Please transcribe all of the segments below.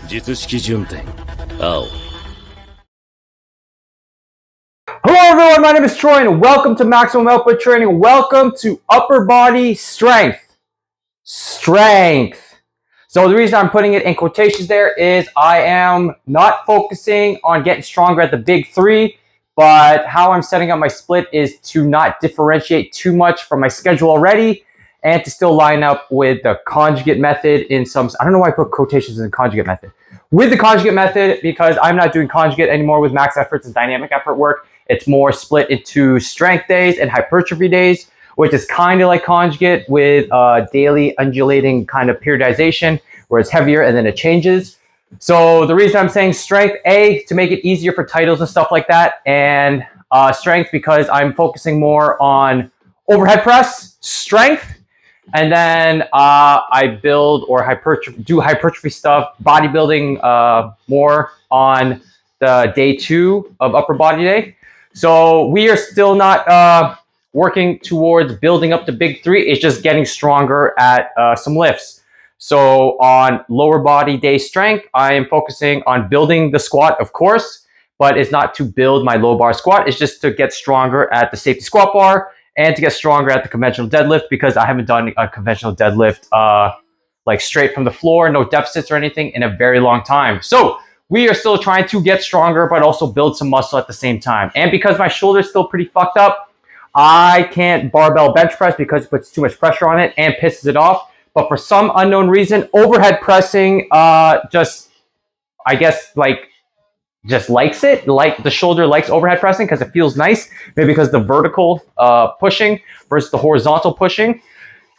術式順天青 Hello everyone, my name is Troy and welcome to Maximum Output Training. Welcome to Upper Body Strength. So the reason I'm putting it in quotations there is I am not focusing on getting stronger at the big three, but how I'm setting up my split is to not differentiate too much from my schedule already and to still line up with the conjugate method in some, I don't know why I put quotations in the conjugate method. With the conjugate method, because I'm not doing conjugate anymore with max efforts and dynamic effort work, it's more split into strength days and hypertrophy days, which is kind of like conjugate with daily undulating kind of periodization where it's heavier and then it changes. So the reason I'm saying strength, A, to make it easier for titles and stuff like that, and strength because I'm focusing more on overhead press, strength, and then I build or do hypertrophy stuff, bodybuilding more on the day 2 of upper body day. So we are still not working towards building up the big three. It's just getting stronger at some lifts. So on lower body day strength, I am focusing on building the squat, of course, but it's not to build my low bar squat. It's just to get stronger at the safety squat bar and to get stronger at the conventional deadlift because I haven't done a conventional deadlift like straight from the floor, no deficits or anything in a very long time. So we are still trying to get stronger, but also build some muscle at the same time. And because my shoulder is still pretty fucked up, I can't barbell bench press because it puts too much pressure on it and pisses it off. But for some unknown reason, overhead pressing just likes it. Like the shoulder likes overhead pressing because it feels nice. Maybe because the vertical pushing versus the horizontal pushing.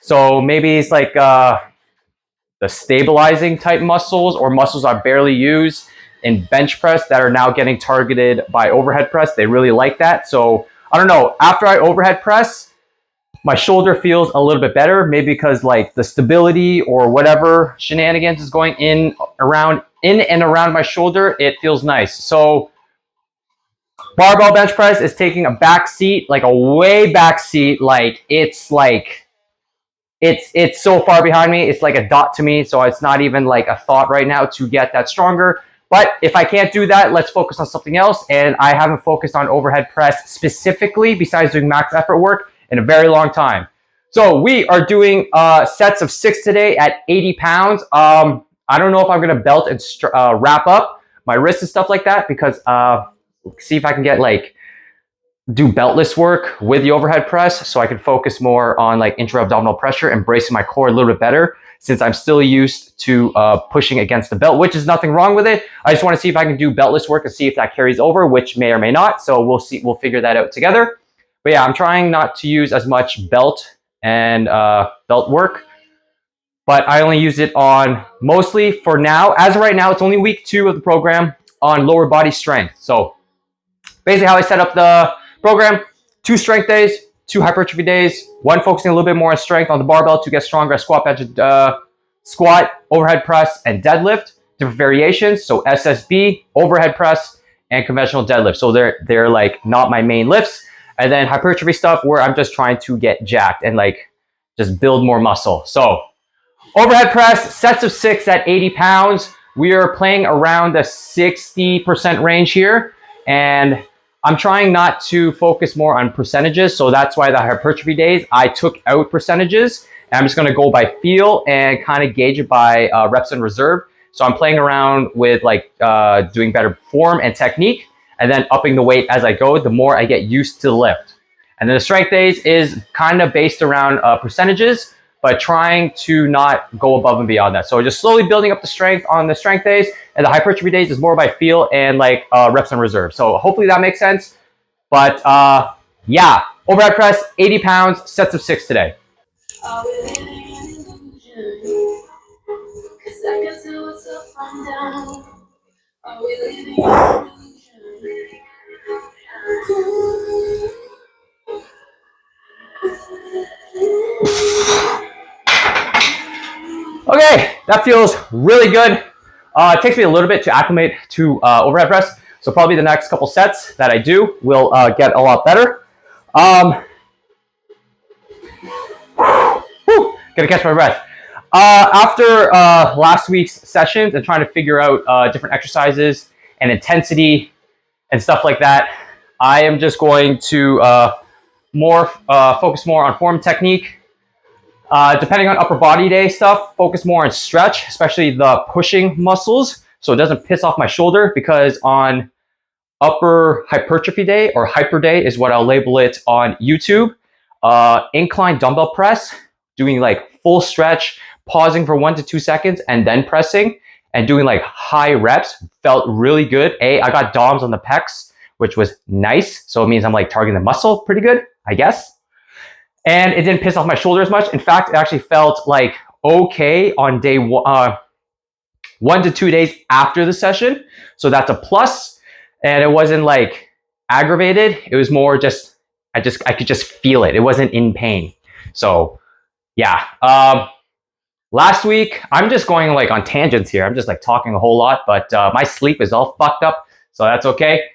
So maybe it's like the stabilizing type muscles or muscles I barely use in bench press that are now getting targeted by overhead press. They really like that. So I don't know. After I overhead press, my shoulder feels a little bit better. Maybe because like the stability or whatever shenanigans is going in and around my shoulder, it feels nice. So barbell bench press is taking a back seat, like a way back seat. It's so far behind me. It's like a dot to me. So it's not even like a thought right now to get that stronger. But if I can't do that, let's focus on something else. And I haven't focused on overhead press specifically besides doing max effort work in a very long time. So we are doing sets of 6 today at 80 pounds. I don't know if I'm going to belt and wrap up my wrists and stuff like that because see if I can get do beltless work with the overhead press so I can focus more on like intra-abdominal pressure and bracing my core a little bit better since I'm still used to pushing against the belt, which is nothing wrong with it. I just want to see if I can do beltless work and see if that carries over, which may or may not. So we'll see. We'll figure that out together. But yeah, I'm trying not to use as much belt and belt work, but I only use it on mostly for now. As of right now, it's only week 2 of the program on lower body strength. So basically how I set up the program, 2 strength days, 2 hypertrophy days, 1 focusing a little bit more on strength on the barbell to get stronger at squat, bench, squat, overhead press, and deadlift. Different variations. So SSB, overhead press, and conventional deadlift. So they're like not my main lifts. And then hypertrophy stuff where I'm just trying to get jacked and like just build more muscle. So overhead press, sets of 6 at 80 pounds. We are playing around the 60% range here. And I'm trying not to focus more on percentages. So that's why the hypertrophy days, I took out percentages. And I'm just going to go by feel and kind of gauge it by reps in reserve. So I'm playing around with like doing better form and technique and then upping the weight as I go, the more I get used to the lift. And then the strength days is kind of based around percentages, but trying to not go above and beyond that. So just slowly building up the strength on the strength days, and the hypertrophy days is more by feel and like reps in reserve. So hopefully that makes sense. But yeah, overhead press, 80 pounds, sets of 6 today. Are we living in illusion? 'Cause I can tell what's up and down. Are we living in illusion? Okay, that feels really good. It takes me a little bit to acclimate to overhead press, so probably the next couple sets that I do will get a lot better. Gonna catch my breath. After last week's sessions and trying to figure out different exercises and intensity and stuff like that, I am just going to focus more on form technique. Depending on upper body day stuff, focus more on stretch, especially the pushing muscles, so it doesn't piss off my shoulder, because on upper hypertrophy day, or hyper day is what I'll label it on YouTube, incline dumbbell press, doing like full stretch, pausing for 1 to 2 seconds and then pressing and doing like high reps felt really good. I got DOMs on the pecs, which was nice. So it means I'm like targeting the muscle pretty good, I guess. And it didn't piss off my shoulder as much. In fact, it actually felt like okay on day 1 to 2 days after the session. So that's a plus. And it wasn't like aggravated. It was more just, I could just feel it. It wasn't in pain. So yeah. Last week, I'm just going like on tangents here. I'm just like talking a whole lot, but my sleep is all fucked up. So that's okay.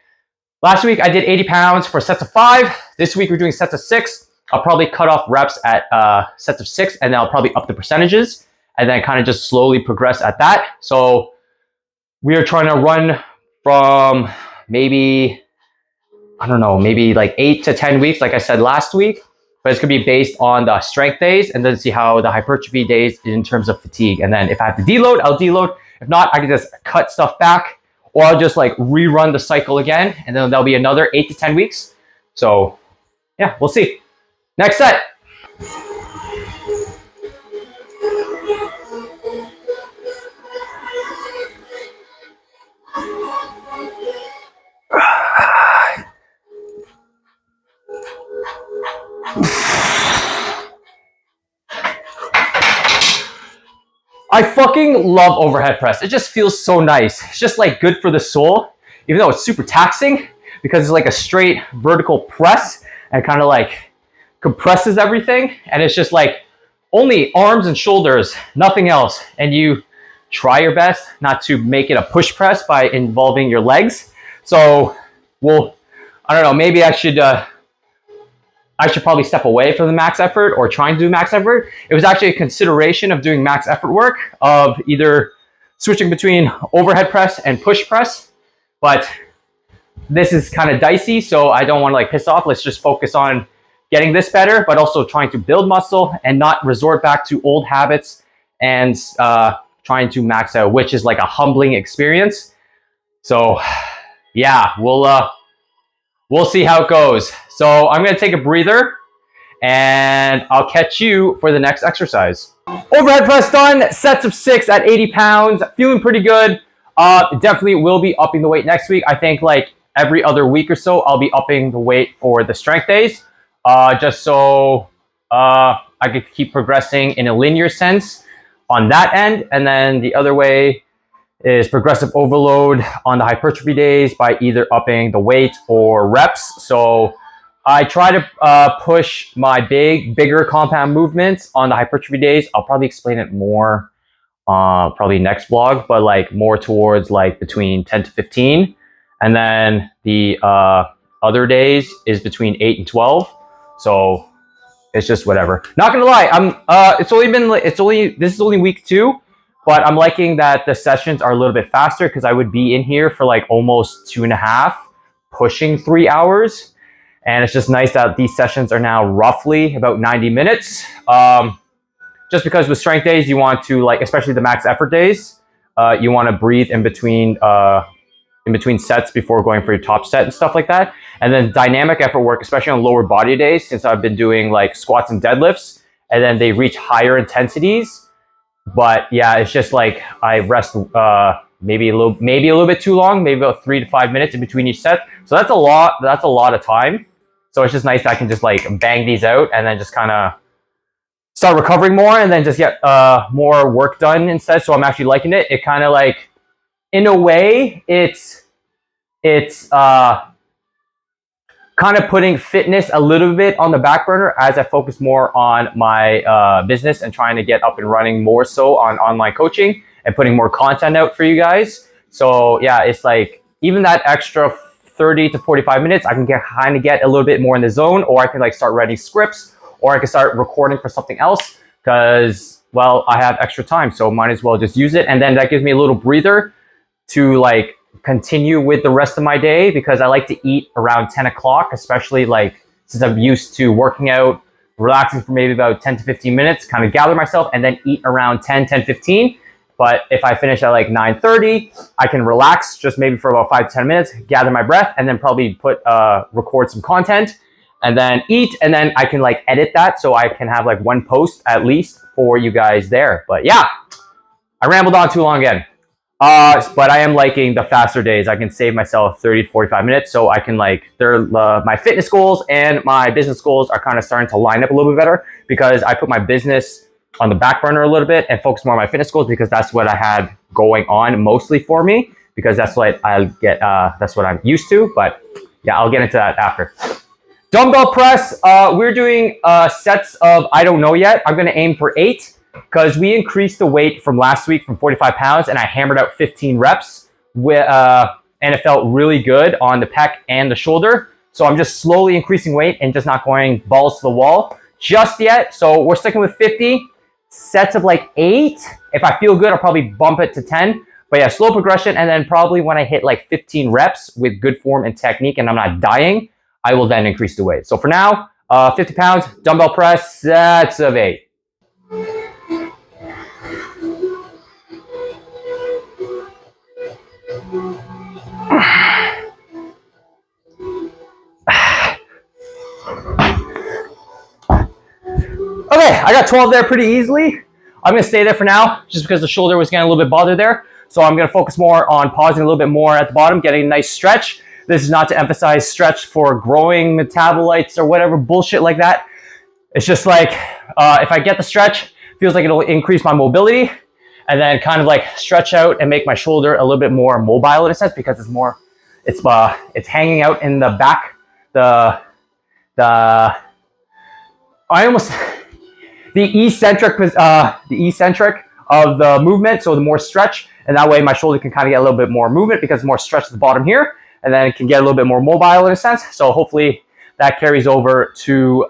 Last week, I did 80 pounds for sets of 5. This week, we're doing sets of 6. I'll probably cut off reps at sets of 6, and then I'll probably up the percentages, and then kind of just slowly progress at that. So we are trying to run from maybe, I don't know, maybe like 8 to 10 weeks, like I said last week, but it's gonna be based on the strength days and then see how the hypertrophy days in terms of fatigue. And then if I have to deload, I'll deload. If not, I can just cut stuff back, or I'll just like rerun the cycle again, and then there'll be another 8 to 10 weeks. So yeah, we'll see. Next set. I fucking love overhead press. It just feels so nice. It's just like good for the soul, even though it's super taxing because it's like a straight vertical press and kind of like compresses everything. And it's just like only arms and shoulders, nothing else. And you try your best not to make it a push press by involving your legs. So, well, I don't know, maybe I should probably step away from the max effort or trying to do max effort. It was actually a consideration of doing max effort work, of either switching between overhead press and push press, but this is kind of dicey, so I don't want to like piss off. Let's just focus on getting this better, but also trying to build muscle and not resort back to old habits and trying to max out, which is like a humbling experience. So yeah, we'll see how it goes. So I'm gonna take a breather and I'll catch you for the next exercise. Overhead press done, sets of 6 at 80 pounds, feeling pretty good. Definitely will be upping the weight next week. I think like every other week or so, I'll be upping the weight for the strength days, just so I could keep progressing in a linear sense on that end. And then the other way is progressive overload on the hypertrophy days by either upping the weight or reps. So I try to push my bigger compound movements on the hypertrophy days. I'll probably explain it more probably next vlog, but like more towards like between 10 to 15. And then the other days is between 8 and 12. So it's just whatever. Not gonna lie, this is only week 2. But I'm liking that the sessions are a little bit faster because I would be in here for like almost 2.5, pushing 3 hours. And it's just nice that these sessions are now roughly about 90 minutes. Just because with strength days, you want to like, especially the max effort days, you want to breathe in between sets before going for your top set and stuff like that. And then dynamic effort work, especially on lower body days, since I've been doing like squats and deadlifts, and then they reach higher intensities. But yeah, it's just like I rest maybe a little bit too long, maybe about 3 to 5 minutes in between each set. So that's a lot of time. So it's just nice that I can just like bang these out and then just kind of start recovering more and then just get more work done instead. So I'm actually liking it. It kind of like, in a way, it's kind of putting fitness a little bit on the back burner as I focus more on my business and trying to get up and running more so on online coaching and putting more content out for you guys. So yeah, it's like even that extra 30 to 45 minutes, I can kind of get a little bit more in the zone, or I can like start writing scripts, or I can start recording for something else. Because well, I have extra time, so might as well just use it. And then that gives me a little breather to like continue with the rest of my day, because I like to eat around 10 o'clock, especially like since I'm used to working out, relaxing for maybe about 10 to 15 minutes, kind of gather myself, and then eat around 10:15. But if I finish at like 9:30, I can relax just maybe for about 5 to 10 minutes, gather my breath, and then probably record some content, and then eat, and then I can like edit that so I can have like one post at least for you guys there. But yeah, I rambled on too long again. But I am liking the faster days. I can save myself 30 to 45 minutes, so I can like, my fitness goals and my business goals are kind of starting to line up a little bit better, because I put my business on the back burner a little bit and focus more on my fitness goals, because that's what I had going on mostly for me, because that's what that's what I'm used to. But yeah, I'll get into that after. Dumbbell press, we're doing sets of, I don't know yet. I'm gonna aim for 8, because we increased the weight from last week from 45 pounds, and I hammered out 15 reps, and it felt really good on the pec and the shoulder. So I'm just slowly increasing weight and just not going balls to the wall just yet. So we're sticking with 50 sets of like 8. If I feel good, I'll probably bump it to 10. But yeah, slow progression, and then probably when I hit like 15 reps with good form and technique and I'm not dying, I will then increase the weight. So for now, 50 pounds, dumbbell press, sets of 8. Okay, I got 12 there pretty easily. I'm gonna stay there for now, just because the shoulder was getting a little bit bothered there. So I'm gonna focus more on pausing a little bit more at the bottom, getting a nice stretch. This is not to emphasize stretch for growing metabolites or whatever bullshit like that. It's just like, if I get the stretch, feels like it'll increase my mobility, and then kind of like stretch out and make my shoulder a little bit more mobile in a sense, because it's hanging out in the back, the eccentric of the movement, so the more stretch, and that way my shoulder can kind of get a little bit more movement, because more stretch at the bottom here, and then it can get a little bit more mobile in a sense. So hopefully that carries over to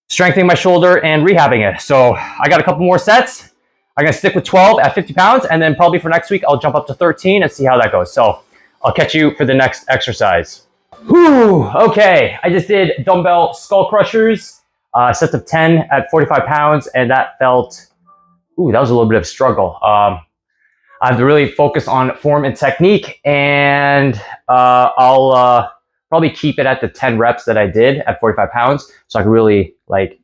strengthening my shoulder and rehabbing it. So I got a couple more sets. I'm gonna stick with 12 at 50 pounds, and then probably for next week I'll jump up to 13 and see how that goes. So I'll catch you for the next exercise. Whew, okay, I just did dumbbell skull crushers, sets of 10 at 45 pounds, and that felt, that was a little bit of a struggle. I have to really focus on form and technique, and I'll probably keep it at the 10 reps that I did at 45 pounds, so I can really like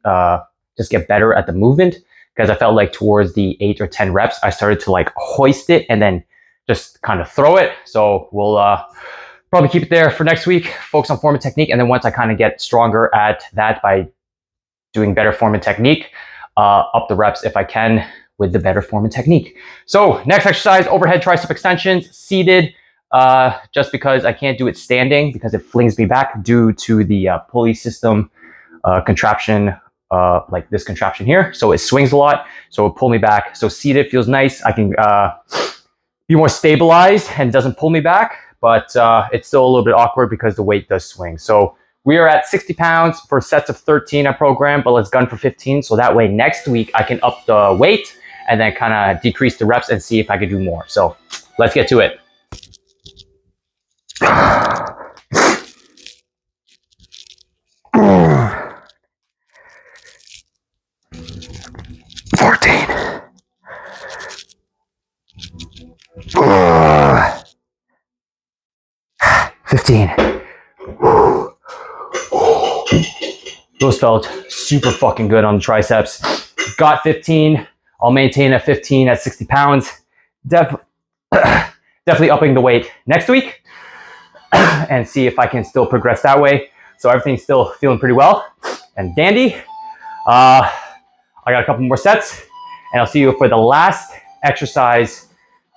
just get better at the movement, because I felt like towards the 8 or 10 reps, I started to like hoist it and then just kind of throw it. So we'll probably keep it there for next week, focus on form and technique, and then once I kind of get stronger at that by doing better form and technique, up the reps if I can with the better form and technique. So next exercise, overhead tricep extensions, seated, just because I can't do it standing because it flings me back due to the pulley system contraption, like this contraption here. So it swings a lot, so it pull me back. So seated feels nice. I can be more stabilized and doesn't pull me back, but it's still a little bit awkward because the weight does swing. So we are at 60 pounds for sets of 13 at program, but let's gun for 15. So that way next week I can up the weight and then kind of decrease the reps and see if I can do more. So let's get to it. 14. 15. Those felt super fucking good on the triceps. Got 15. I'll maintain at 15 at 60 pounds. Definitely upping the weight next week and see if I can still progress that way. So everything's still feeling pretty well and dandy. I got a couple more sets, and I'll see you for the last exercise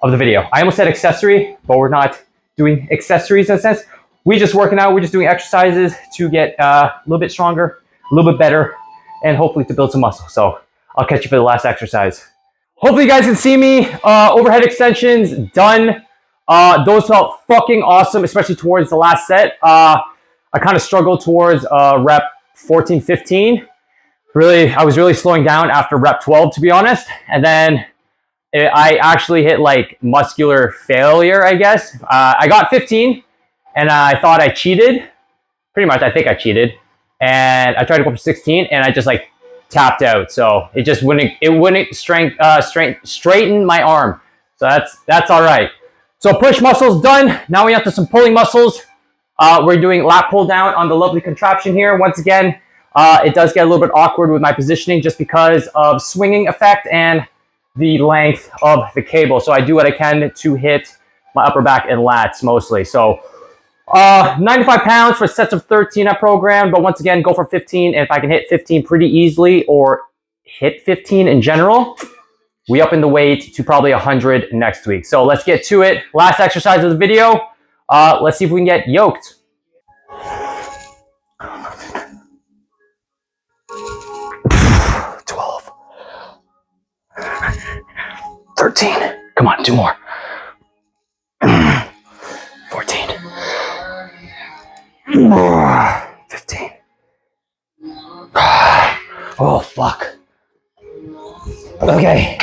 of the video. I almost said accessory, but we're not doing accessories in a sense. We're just working out. We're just doing exercises to get a little bit stronger, a little bit better, and hopefully to build some muscle. So I'll catch you for the last exercise. Hopefully you guys can see me. Overhead extensions done. Those felt fucking awesome, especially towards the last set. I kind of struggled towards rep 14, 15. I was really slowing down after rep 12, to be honest. And then I actually hit like muscular failure, I guess. I got 15 and I thought I cheated. Pretty much, I think I cheated. And I tried to go for 16 and I just like tapped out. So it just wouldn't straighten my arm. So that's all right. So push muscles done. Now we have to some pulling muscles. We're doing lat pull down on the lovely contraption here. Once again, it does get a little bit awkward with my positioning just because of swinging effect and the length of the cable. So I do what I can to hit my upper back and lats mostly. So 95 pounds for sets of 13 I programmed, but once again, go for 15. And if I can hit 15 pretty easily or hit 15 in general, we up in the weight to probably 100 next week. So let's get to it. Last exercise of the video. Let's see if we can get yoked. 12. 13. Come on, 2 more. 14. 15. Oh, fuck. Okay.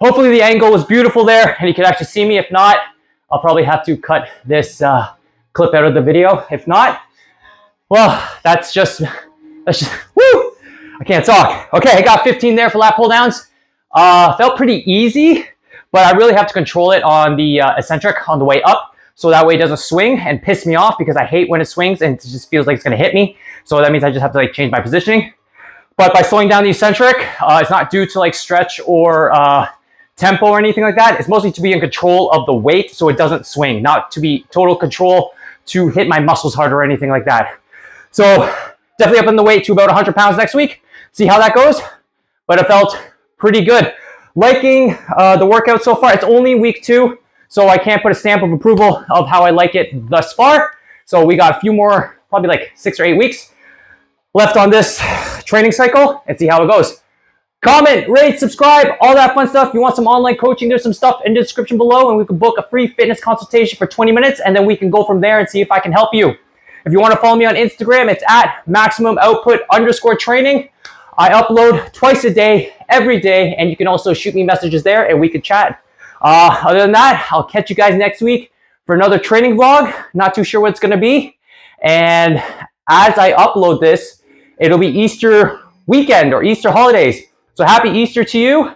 Hopefully the angle was beautiful there and you could actually see me. If not, I'll probably have to cut this clip out of the video. If not, well, that's just, woo! I can't talk. Okay, I got 15 there for lat pull downs. Felt pretty easy, but I really have to control it on the eccentric on the way up, so that way it doesn't swing and piss me off because I hate when it swings and it just feels like it's gonna hit me. So that means I just have to like change my positioning. But by slowing down the eccentric, it's not due to like stretch or tempo or anything like that. It's mostly to be in control of the weight so it doesn't swing, not to be total control to hit my muscles hard or anything like that. So definitely up in the weight to about 100 pounds next week. See how that goes. But it felt pretty good. Liking the workout so far. It's only week 2, so I can't put a stamp of approval of how I like it thus far. So we got a few more, probably like 6 or 8 weeks left on this training cycle and see how it goes. Comment, rate, subscribe, all that fun stuff. If you want some online coaching, there's some stuff in the description below and we can book a free fitness consultation for 20 minutes and then we can go from there and see if I can help you. If you want to follow me on Instagram, it's at maximumoutput_training. I upload twice a day, every day, and you can also shoot me messages there and we can chat. Other than that, I'll catch you guys next week for another training vlog. Not too sure what it's going to be. And as I upload this, it'll be Easter weekend or Easter holidays. So happy Easter to you.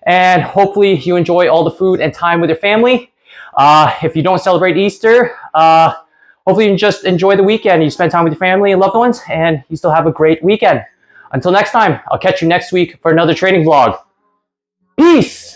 And hopefully you enjoy all the food and time with your family. If you don't celebrate Easter, hopefully you can just enjoy the weekend. You spend time with your family and loved ones and you still have a great weekend. Until next time, I'll catch you next week for another training vlog. Peace!